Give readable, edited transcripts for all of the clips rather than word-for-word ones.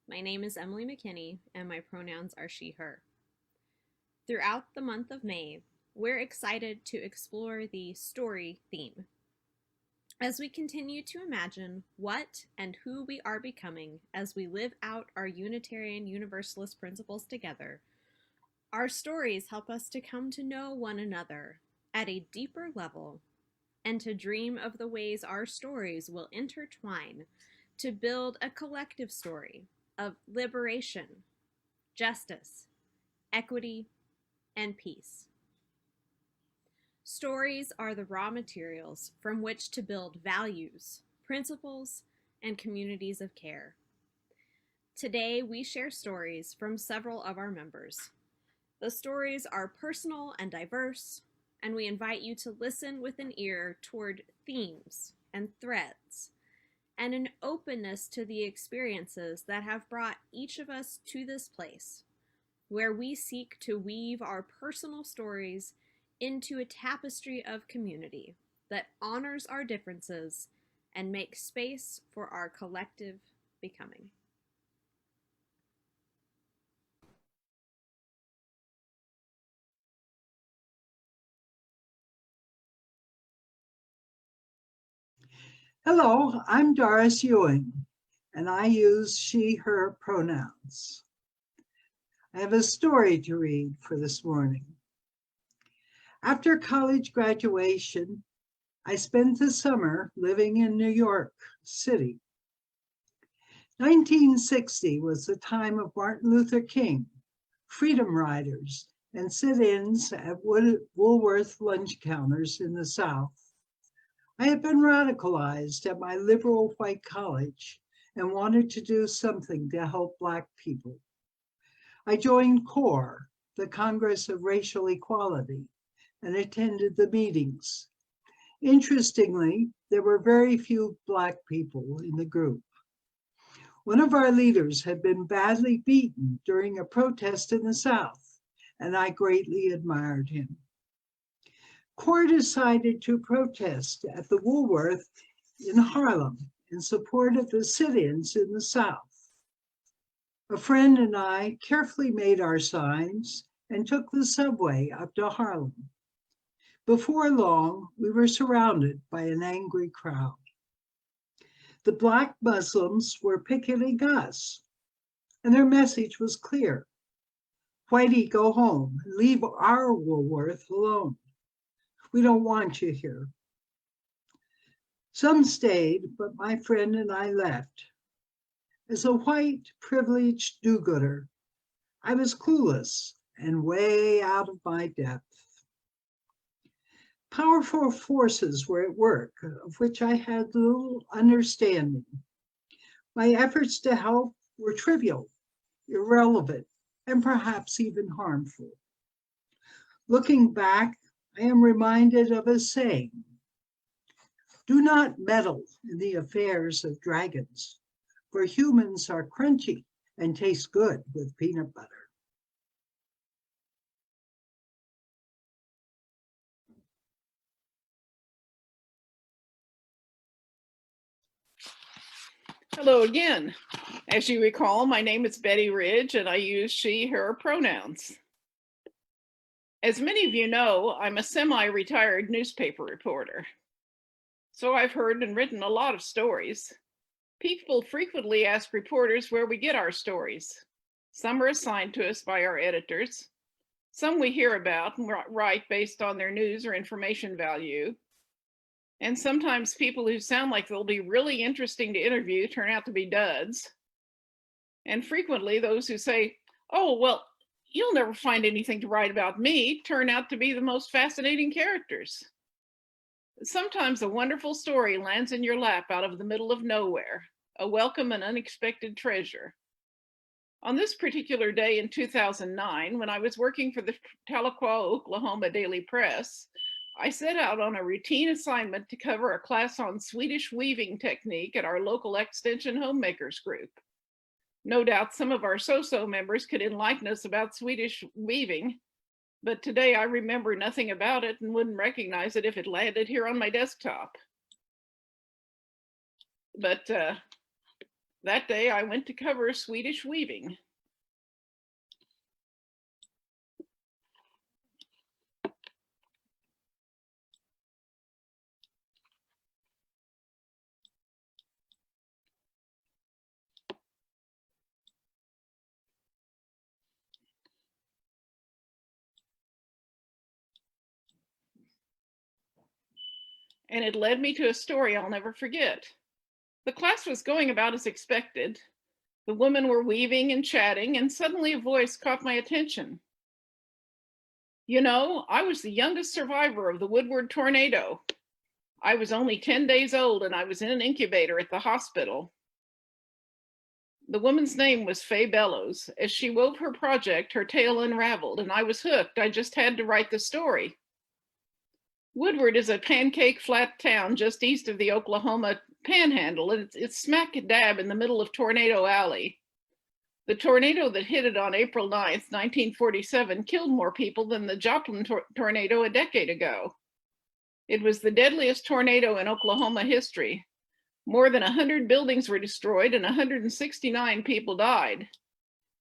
My name is Emily McKinney, and my pronouns are she, her. Throughout the month of May, we're excited to explore the story theme. As we continue to imagine what and who we are becoming as we live out our Unitarian Universalist principles together, our stories help us to come to know one another at a deeper level and to dream of the ways our stories will intertwine to build a collective story of liberation, justice, equity, and peace. Stories are the raw materials from which to build values, principles, and communities of care. Today, we share stories from several of our members. The stories are personal and diverse, and we invite you to listen with an ear toward themes and threads and an openness to the experiences that have brought each of us to this place, where we seek to weave our personal stories into a tapestry of community that honors our differences and makes space for our collective becoming. Hello, I'm Doris Ewing, and I use she, her pronouns. I have a story to read for this morning. After college graduation, I spent the summer living in New York City. 1960 was the time of Martin Luther King, freedom riders, and sit-ins at Woolworth lunch counters in the South. I had been radicalized at my liberal white college and wanted to do something to help Black people. I joined CORE, the Congress of Racial Equality, and attended the meetings. Interestingly, there were very few Black people in the group. One of our leaders had been badly beaten during a protest in the South, and I greatly admired him. CORE decided to protest at the Woolworth in Harlem in support of the sit-ins in the South. A friend and I carefully made our signs and took the subway up to Harlem. Before long, we were surrounded by an angry crowd. The Black Muslims were picketing us, and their message was clear. Whitey, go home, leave our Woolworth alone. We don't want you here. Some stayed, but my friend and I left. As a white, privileged do-gooder, I was clueless and way out of my depth. Powerful forces were at work, of which I had little understanding. My efforts to help were trivial, irrelevant, and perhaps even harmful. Looking back, I am reminded of a saying: do not meddle in the affairs of dragons, for humans are crunchy and taste good with peanut butter. Hello again. As you recall, my name is Betty Ridge and I use she, her pronouns. As many of you know, I'm a semi-retired newspaper reporter. So I've heard and written a lot of stories. People frequently ask reporters where we get our stories. Some are assigned to us by our editors. Some we hear about and write based on their news or information value. And sometimes people who sound like they'll be really interesting to interview turn out to be duds. And frequently those who say, oh, well, you'll never find anything to write about me, turn out to be the most fascinating characters. Sometimes a wonderful story lands in your lap out of the middle of nowhere, a welcome and unexpected treasure. On this particular day in 2009, when I was working for the Tahlequah, Oklahoma Daily Press, I set out on a routine assignment to cover a class on Swedish weaving technique at our local Extension Homemakers group. No doubt some of our SOSO members could enlighten us about Swedish weaving, but today I remember nothing about it and wouldn't recognize it if it landed here on my desktop. But That day I went to cover Swedish weaving. And it led me to a story I'll never forget. The class was going about as expected. The women were weaving and chatting, and suddenly a voice caught my attention. You know, I was the youngest survivor of the Woodward tornado. I was only 10 days old and I was in an incubator at the hospital. The woman's name was Faye Bellows. As she wove her project, her tale unraveled, and I was hooked. I just had to write the story. Woodward is a pancake flat town just east of the Oklahoma Panhandle, and it's smack dab in the middle of Tornado Alley. The tornado that hit it on April 9th, 1947, killed more people than the Joplin tornado a decade ago. It was the deadliest tornado in Oklahoma history. More than 100 buildings were destroyed and 169 people died.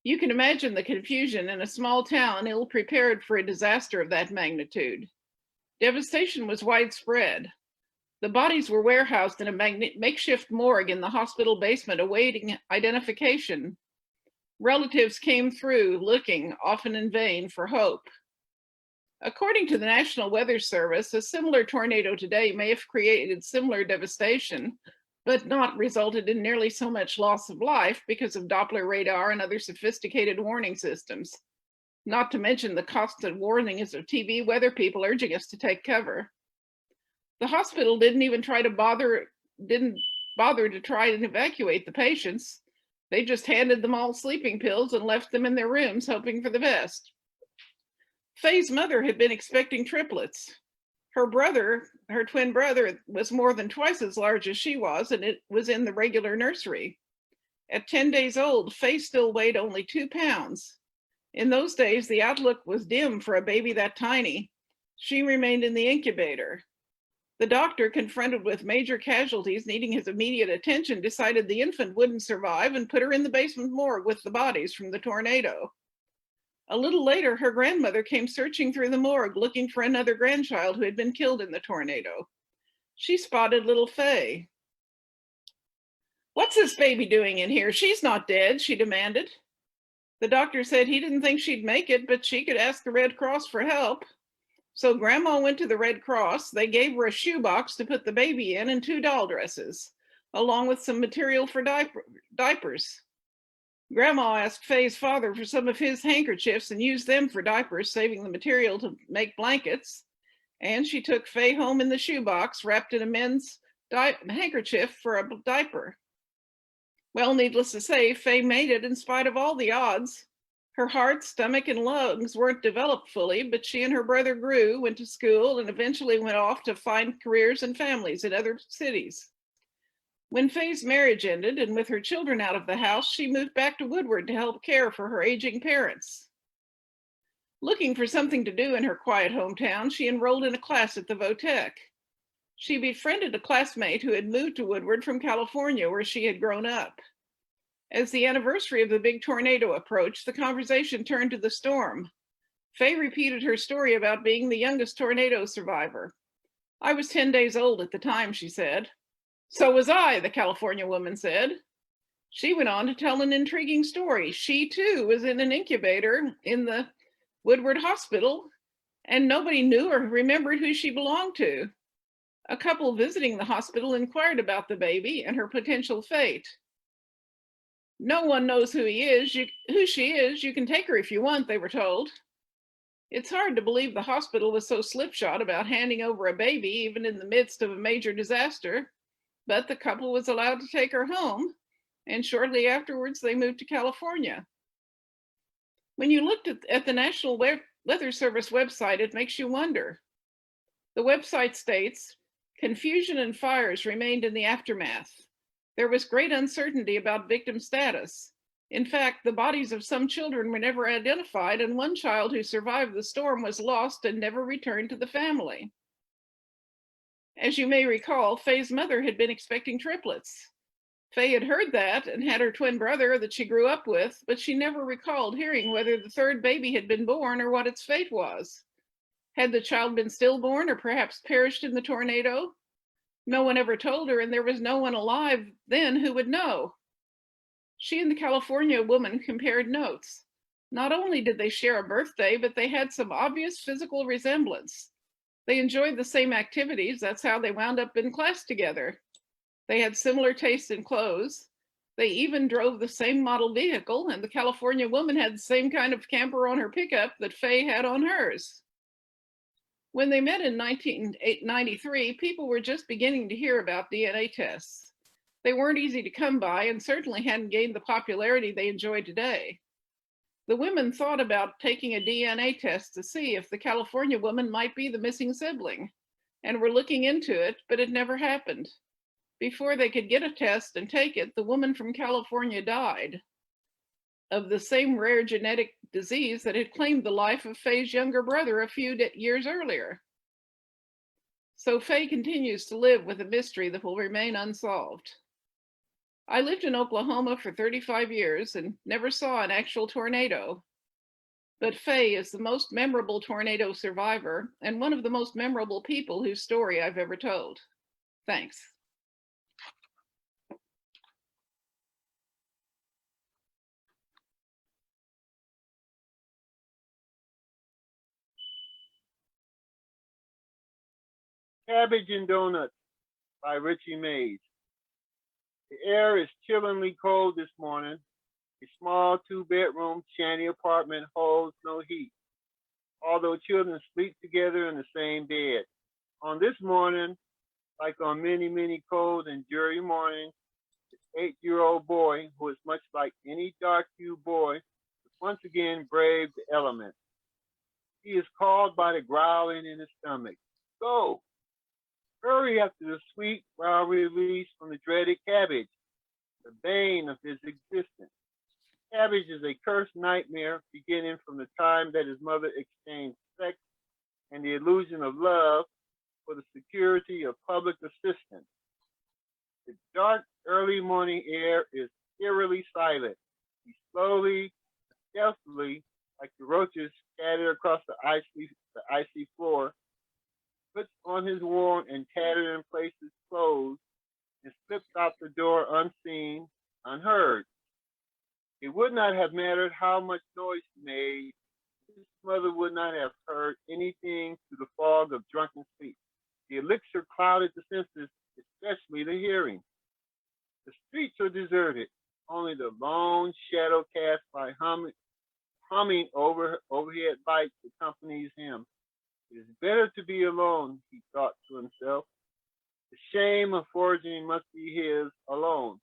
You can imagine the confusion in a small town ill-prepared for a disaster of that magnitude. Devastation was widespread. The bodies were warehoused in a makeshift morgue in the hospital basement awaiting identification. Relatives came through looking, often in vain, for hope. According to the National Weather Service, a similar tornado today may have created similar devastation, but not resulted in nearly so much loss of life because of Doppler radar and other sophisticated warning systems. Not to mention the constant warnings of TV weather people urging us to take cover. The hospital didn't bother to try and evacuate the patients. They just handed them all sleeping pills and left them in their rooms, hoping for the best. Faye's mother had been expecting triplets. Her twin brother, was more than twice as large as she was, and it was in the regular nursery. At 10 days old, Faye still weighed only 2 pounds. In those days, the outlook was dim for a baby that tiny. She remained in the incubator. The doctor, confronted with major casualties needing his immediate attention, decided the infant wouldn't survive and put her in the basement morgue with the bodies from the tornado. A little later, her grandmother came searching through the morgue looking for another grandchild who had been killed in the tornado. She spotted little Faye. "What's this baby doing in here? She's not dead," she demanded. The doctor said he didn't think she'd make it, but she could ask the Red Cross for help. So Grandma went to the Red Cross. They gave her a shoebox to put the baby in and 2 doll dresses, along with some material for diapers. Grandma asked Faye's father for some of his handkerchiefs and used them for diapers, saving the material to make blankets. And she took Faye home in the shoebox, wrapped in a men's handkerchief for a diaper. Well, needless to say, Faye made it in spite of all the odds. Her heart, stomach, and lungs weren't developed fully, but she and her brother grew, went to school, and eventually went off to find careers and families in other cities. When Faye's marriage ended, and with her children out of the house, she moved back to Woodward to help care for her aging parents. Looking for something to do in her quiet hometown, she enrolled in a class at the Votech. She befriended a classmate who had moved to Woodward from California, where she had grown up. As the anniversary of the big tornado approached, the conversation turned to the storm. Faye repeated her story about being the youngest tornado survivor. "I was 10 days old at the time," she said. "So was I," the California woman said. She went on to tell an intriguing story. She too was in an incubator in the Woodward Hospital, and nobody knew or remembered who she belonged to. A couple visiting the hospital inquired about the baby and her potential fate. "No one knows who she is. You can take her if you want," they were told. It's hard to believe the hospital was so slipshod about handing over a baby, even in the midst of a major disaster, but the couple was allowed to take her home, and shortly afterwards they moved to California. When you looked at the National Weather Service website, it makes you wonder. The website states, "Confusion and fires remained in the aftermath. There was great uncertainty about victim status. In fact, the bodies of some children were never identified, and one child who survived the storm was lost and never returned to the family." As you may recall, Faye's mother had been expecting triplets. Faye had heard that and had her twin brother that she grew up with, but she never recalled hearing whether the third baby had been born or what its fate was. Had the child been stillborn or perhaps perished in the tornado? No one ever told her, and there was no one alive then who would know. She and the California woman compared notes. Not only did they share a birthday, but they had some obvious physical resemblance. They enjoyed the same activities. That's how they wound up in class together. They had similar tastes in clothes. They even drove the same model vehicle, and the California woman had the same kind of camper on her pickup that Faye had on hers. When they met in 1993, people were just beginning to hear about DNA tests. They weren't easy to come by and certainly hadn't gained the popularity they enjoy today. The women thought about taking a DNA test to see if the California woman might be the missing sibling, and were looking into it, but it never happened. Before they could get a test and take it, the woman from California died of the same rare genetic disease that had claimed the life of Faye's younger brother a few years earlier. So Faye continues to live with a mystery that will remain unsolved. I lived in Oklahoma for 35 years and never saw an actual tornado. But Faye is the most memorable tornado survivor and one of the most memorable people whose story I've ever told. Thanks. Cabbage and Donuts by Ritchie Mayes. The air is chillingly cold this morning. A small two-bedroom shanty apartment holds no heat, although children sleep together in the same bed. On this morning, like on many, many cold and dreary mornings, this 8-year-old boy, who is much like any dark-hued boy, once again braved the elements. He is called by the growling in his stomach. Go! Hurry after the sweet, wild release from the dreaded cabbage, the bane of his existence. Cabbage is a cursed nightmare beginning from the time that his mother exchanged sex and the illusion of love for the security of public assistance. The dark, early morning air is eerily silent. He slowly, stealthily, like the roaches scattered across the icy floor, puts on his worn and tattered in places clothes, and slips out the door unseen, unheard. It would not have mattered how much noise he made. His mother would not have heard anything through the fog of drunken sleep. The elixir clouded the senses, especially the hearing. The streets are deserted. Only the lone shadow cast by humming overhead lights accompanies him. It is better to be alone, he thought to himself. The shame of foraging must be his alone,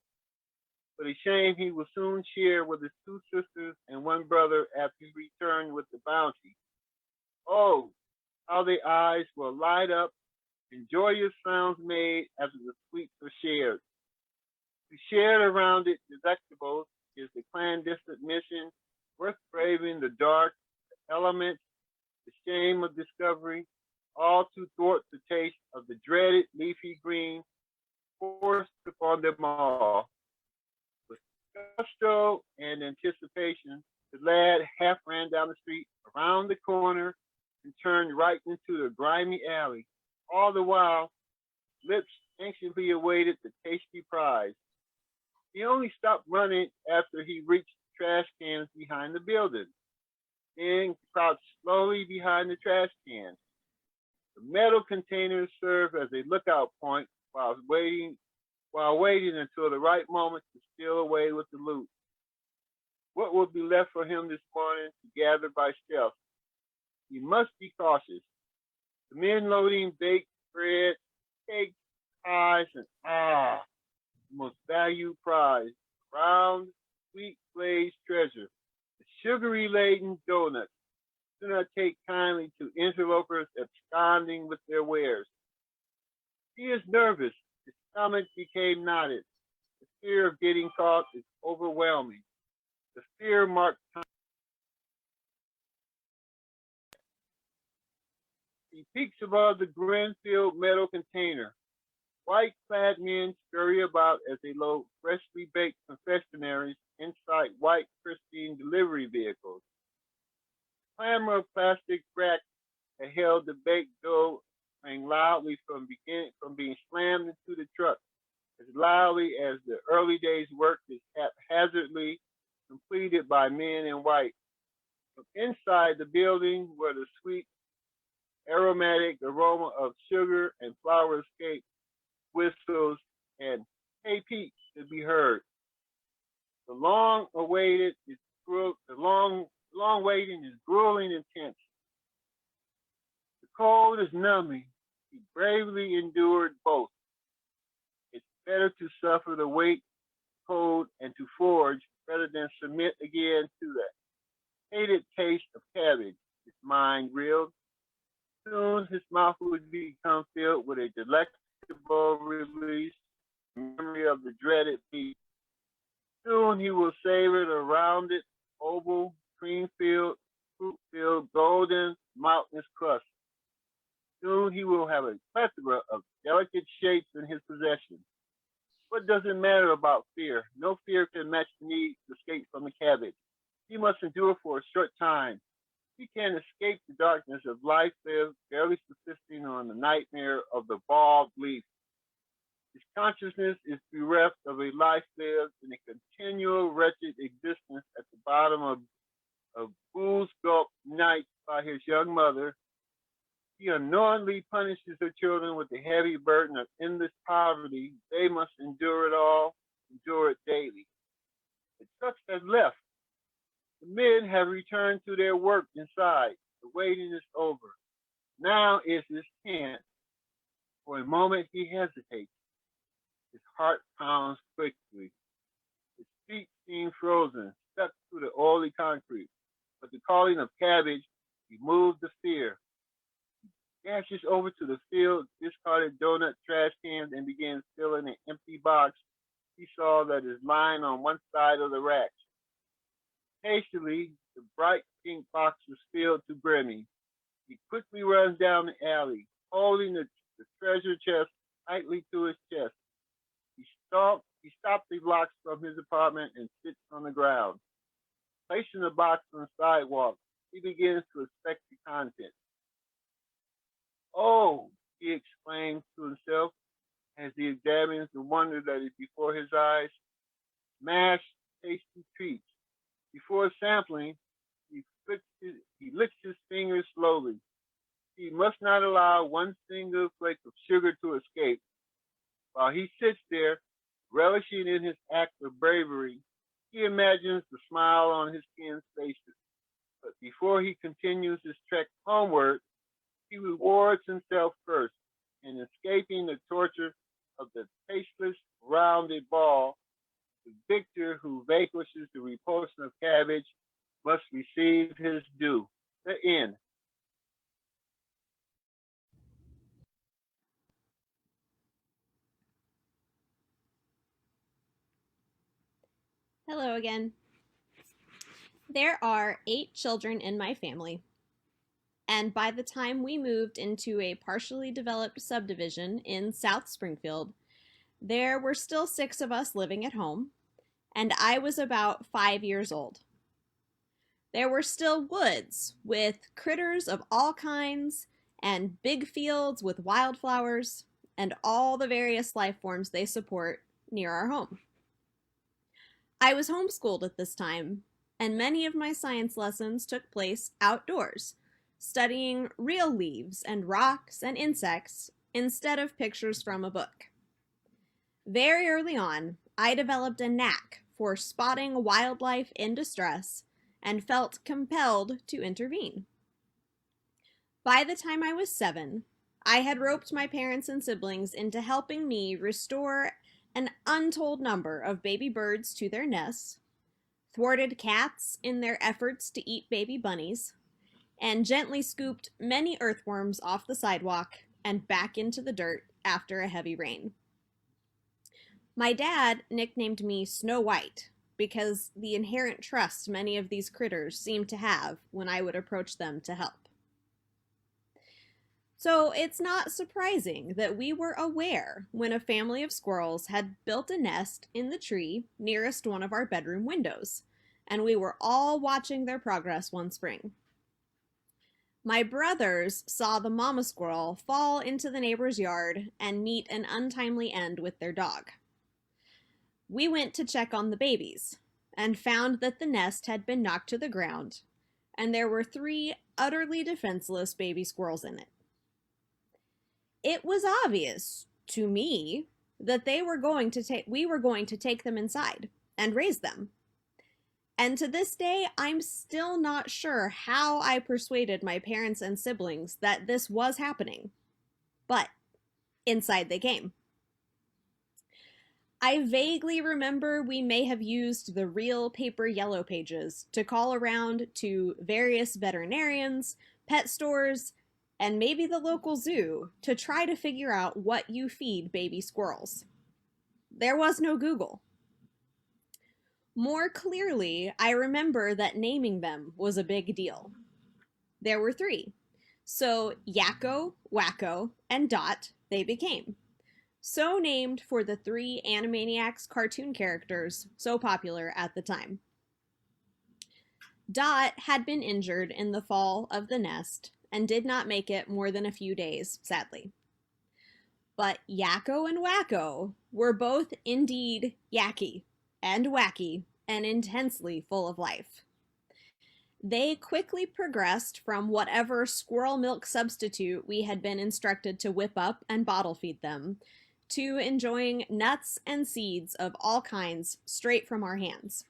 but a shame he will soon share with his 2 sisters and 1 brother after he returned with the bounty. Oh, how their eyes will light up and joyous sounds made after the sweets are shared. To share around it delectables is the clandestine mission worth braving the dark, the elements, the shame of discovery, all to thwart the taste of the dreaded leafy green forced upon them all. With gusto and anticipation, the lad half ran down the street, around the corner, and turned right into the grimy alley. All the while, lips anxiously awaited the tasty prize. He only stopped running after he reached the trash cans behind the building. Then crouched slowly behind the trash cans. The metal containers serve as a lookout point while waiting until the right moment to steal away with the loot. What would be left for him this morning to gather by stealth? He must be cautious. The men loading baked bread, cakes, pies, and the most valued prize, round, sweet glazed treasure. Sugary laden donuts do not take kindly to interlopers absconding with their wares. He is nervous. His stomach became knotted. The fear of getting caught is overwhelming. The fear marked time. He peeks above the Greenfield metal container. White-clad men scurry about as they load freshly baked confectionaries inside white, pristine delivery vehicles. Clamor of plastic racks that held the baked dough rang loudly from being slammed into the truck, as loudly as the early day's work is haphazardly completed by men in white. From inside the building where the sweet, aromatic aroma of sugar and flour escaped, whistles and "Hey Pete" could be heard. The long waiting is grueling intense. The cold is numbing. He bravely endured both. It's better to suffer the weight, cold, and to forge rather than submit again to that hated taste of cabbage. His mind reeled. Soon his mouth would become filled with a delectable release, memory of the dreaded meat. Soon he will savor the rounded, oval, cream-filled, fruit-filled, golden, mountainous crust. Soon he will have a plethora of delicate shapes in his possession. What does it matter about fear? No fear can match the need to escape from the cabbage. He must endure for a short time. He can escape the darkness of life lived, barely subsisting on the nightmare of the bald leaf. His consciousness is bereft of a life lived in a continual wretched existence at the bottom of booze-gulped nights by his young mother. He unknowingly punishes her children with the heavy burden of endless poverty. They must endure it all, endure it daily. The trucks have left. The men have returned to their work inside. The waiting is over. Now is his chance. For a moment he hesitates. His heart pounds quickly. His feet seem frozen, stuck to the oily concrete. But the calling of cabbage removes the fear. He dashes over to the filled, discarded donut trash cans and begins filling an empty box he saw that is lying on one side of the rack. Hastily, the bright pink box is filled to brimming. He quickly runs down the alley, holding the treasure chest tightly to his chest. He stops the blocks from his apartment and sits on the ground. Placing the box on the sidewalk, he begins to inspect the contents. "Oh," he exclaims to himself as he examines the wonder that is before his eyes. Mashed, tasty treats. Before sampling, he licks his fingers slowly. He must not allow one single flake of sugar to escape. While he sits there, relishing in his act of bravery, he imagines the smile on his kin's faces. But before he continues his trek homeward, he rewards himself first in escaping the torture of the tasteless, rounded ball. The victor who vanquishes the repulsion of cabbage must receive his due. The end. Hello again. There are 8 children in my family, and by the time we moved into a partially developed subdivision in South Springfield, there were still 6 of us living at home, and I was about 5 years old. There were still woods with critters of all kinds and big fields with wildflowers and all the various life forms they support near our home. I was homeschooled at this time, and many of my science lessons took place outdoors, studying real leaves and rocks and insects instead of pictures from a book. Very early on, I developed a knack for spotting wildlife in distress and felt compelled to intervene. By the time I was 7, I had roped my parents and siblings into helping me restore an untold number of baby birds to their nests, thwarted cats in their efforts to eat baby bunnies, and gently scooped many earthworms off the sidewalk and back into the dirt after a heavy rain. My dad nicknamed me Snow White because the inherent trust many of these critters seemed to have when I would approach them to help. So it's not surprising that we were aware when a family of squirrels had built a nest in the tree nearest one of our bedroom windows, and we were all watching their progress one spring. My brothers saw the mama squirrel fall into the neighbor's yard and meet an untimely end with their dog. We went to check on the babies and found that the nest had been knocked to the ground, and there were 3 utterly defenseless baby squirrels in it. It was obvious to me that we were going to take them inside and raise them. And to this day, I'm still not sure how I persuaded my parents and siblings that this was happening. But inside they came. I vaguely remember we may have used the real paper yellow pages to call around to various veterinarians, pet stores, and maybe the local zoo to try to figure out what you feed baby squirrels. There was no Google. More clearly, I remember that naming them was a big deal. There were 3. So Yakko, Wacko, and Dot they became. So named for the 3 Animaniacs cartoon characters so popular at the time. Dot had been injured in the fall of the nest and did not make it more than a few days, sadly. But Yakko and Wacko were both indeed yacky and wacky and intensely full of life. They quickly progressed from whatever squirrel milk substitute we had been instructed to whip up and bottle feed them to enjoying nuts and seeds of all kinds straight from our hands.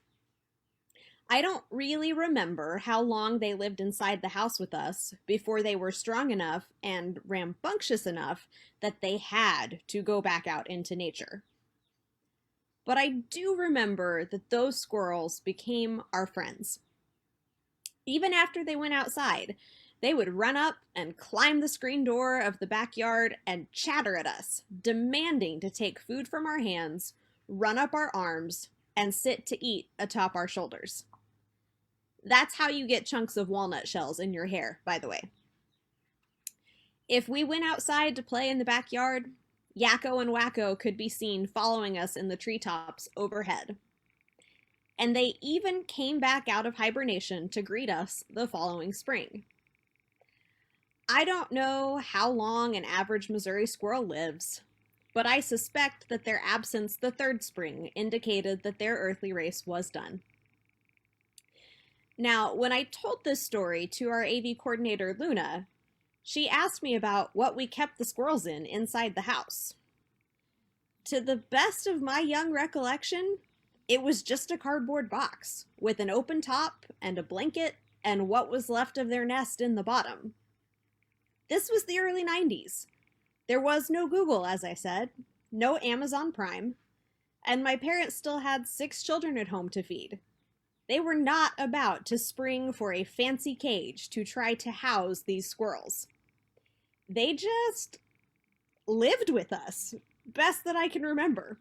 I don't really remember how long they lived inside the house with us before they were strong enough and rambunctious enough that they had to go back out into nature. But I do remember that those squirrels became our friends. Even after they went outside, they would run up and climb the screen door of the backyard and chatter at us, demanding to take food from our hands, run up our arms, and sit to eat atop our shoulders. That's how you get chunks of walnut shells in your hair, by the way. If we went outside to play in the backyard, Yakko and Wacko could be seen following us in the treetops overhead. And they even came back out of hibernation to greet us the following spring. I don't know how long an average Missouri squirrel lives, but I suspect that their absence the 3rd spring indicated that their earthly race was done. Now, when I told this story to our AV coordinator, Luna, she asked me about what we kept the squirrels in inside the house. To the best of my young recollection, it was just a cardboard box with an open top and a blanket and what was left of their nest in the bottom. This was the early 90s. There was no Google, as I said, no Amazon Prime, and my parents still had 6 children at home to feed. They were not about to spring for a fancy cage to try to house these squirrels. They just lived with us, best that I can remember.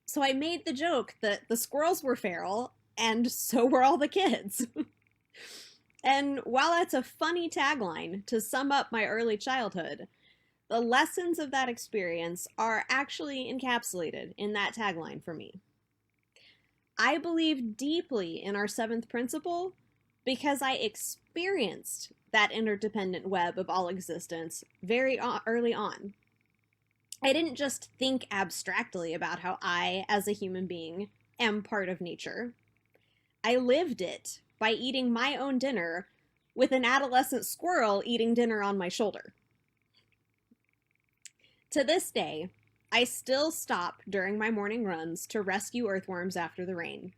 So I made the joke that the squirrels were feral, and so were all the kids. And while that's a funny tagline to sum up my early childhood, the lessons of that experience are actually encapsulated in that tagline for me. I believe deeply in our 7th principle because I experienced that interdependent web of all existence very early on. I didn't just think abstractly about how I, as a human being, am part of nature. I lived it by eating my own dinner with an adolescent squirrel eating dinner on my shoulder. To this day, I still stop during my morning runs to rescue earthworms after the rain.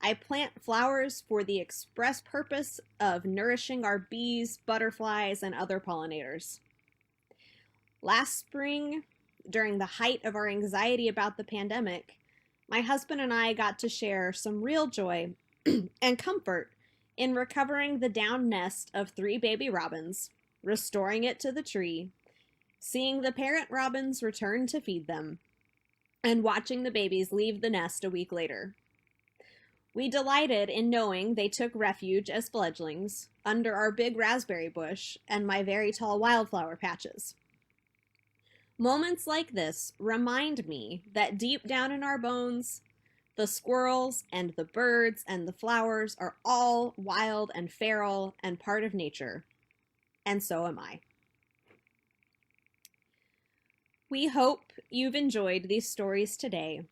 I plant flowers for the express purpose of nourishing our bees, butterflies, and other pollinators. Last spring, during the height of our anxiety about the pandemic, my husband and I got to share some real joy and comfort in recovering the downed nest of 3 baby robins, restoring it to the tree, seeing the parent robins return to feed them, and watching the babies leave the nest a week later. We delighted in knowing they took refuge as fledglings under our big raspberry bush and my very tall wildflower patches. Moments like this remind me that deep down in our bones, the squirrels and the birds and the flowers are all wild and feral and part of nature, and so am I. We hope you've enjoyed these stories today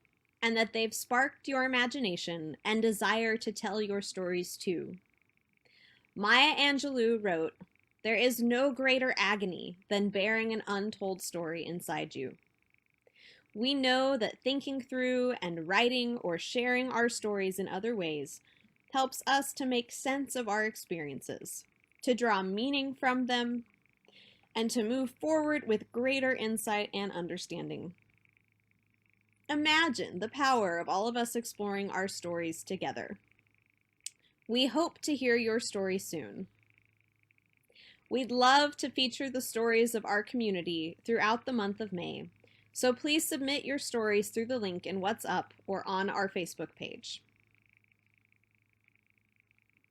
and that they've sparked your imagination and desire to tell your stories too. Maya Angelou wrote, "There is no greater agony than bearing an untold story inside you." We know that thinking through and writing or sharing our stories in other ways helps us to make sense of our experiences, to draw meaning from them, and to move forward with greater insight and understanding. Imagine the power of all of us exploring our stories together. We hope to hear your story soon. We'd love to feature the stories of our community throughout the month of May, so please submit your stories through the link in What's Up or on our Facebook page.